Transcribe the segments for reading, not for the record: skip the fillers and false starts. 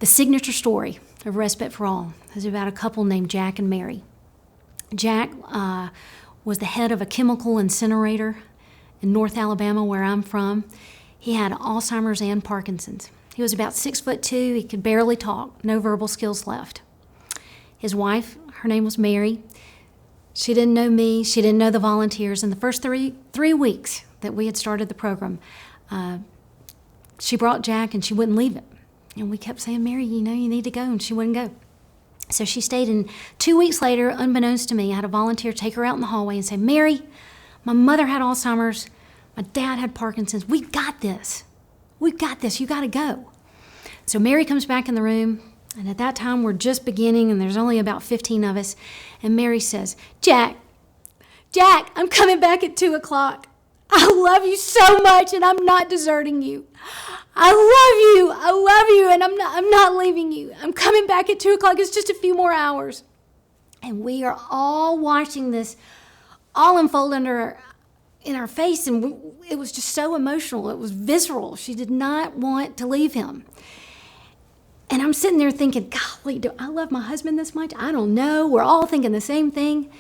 The signature story of Respite for All is about a couple named Jack and Mary. Jack was the head of a chemical incinerator in North Alabama, where I'm from. He had Alzheimer's and Parkinson's. He was about 6'2". He could barely talk, no verbal skills left. His wife, her name was Mary. She didn't know me, she didn't know the volunteers. In the first three weeks that we had started the program, she brought Jack and she wouldn't leave him. And we kept saying, Mary, you need to go, and she wouldn't go. So she stayed, and 2 weeks later, unbeknownst to me, I had a volunteer take her out in the hallway and say, Mary, my mother had Alzheimer's, my dad had Parkinson's, we've got this, you gotta go. So Mary comes back in the room, and at that time we're just beginning, and there's only about 15 of us, and Mary says, Jack, I'm coming back at 2 o'clock. I love you so much, and I'm not deserting you. I love you, and I'm not leaving you. I'm coming back at 2 o'clock. It's just a few more hours. And we are all watching this all unfold in our face, and it was just so emotional. It was visceral. She did not want to leave him. And I'm sitting there thinking, golly, do I love my husband this much? I don't know. We're all thinking the same thing.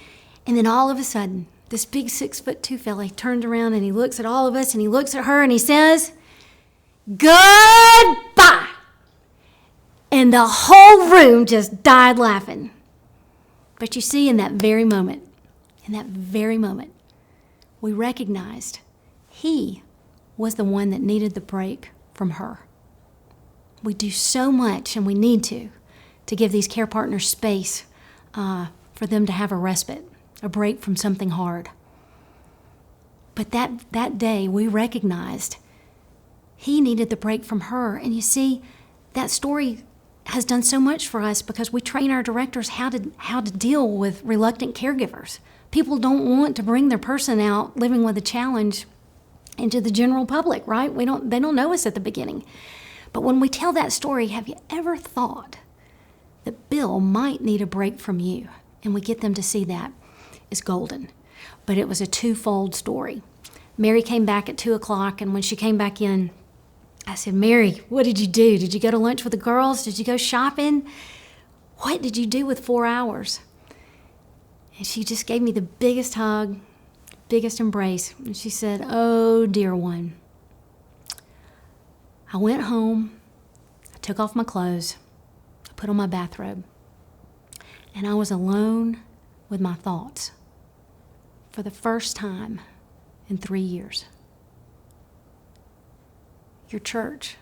And then all of a sudden, this big 6'2" fella turned around, and he looks at all of us, and he looks at her, and he says, goodbye. And the whole room just died laughing. But you see, in that very moment, we recognized he was the one that needed the break from her. We do so much, and we need to give these care partners space for them to have a respite, a break from something hard. But that day, we recognized he needed the break from her. And you see, that story has done so much for us because we train our directors how to deal with reluctant caregivers. People don't want to bring their person out living with a challenge into the general public, right? They don't know us at the beginning. But when we tell that story, have you ever thought that Bill might need a break from you? And we get them to see that is golden. But it was a twofold story. Mary came back at 2 o'clock, and when she came back in, I said, Mary, what did you do? Did you go to lunch with the girls? Did you go shopping? What did you do with 4 hours? And she just gave me the biggest hug, biggest embrace. And she said, oh, dear one. I went home, I took off my clothes, I put on my bathrobe, and I was alone with my thoughts for the first time in 3 years. Your church,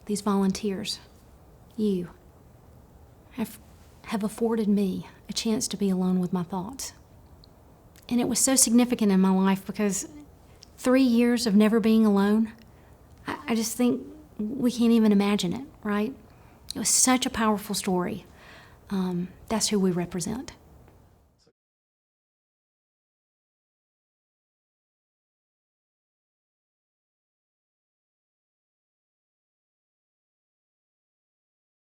these volunteers, you have afforded me a chance to be alone with my thoughts. And it was so significant in my life because 3 years of never being alone, I just think we can't even imagine it, right? It was such a powerful story. That's who we represent.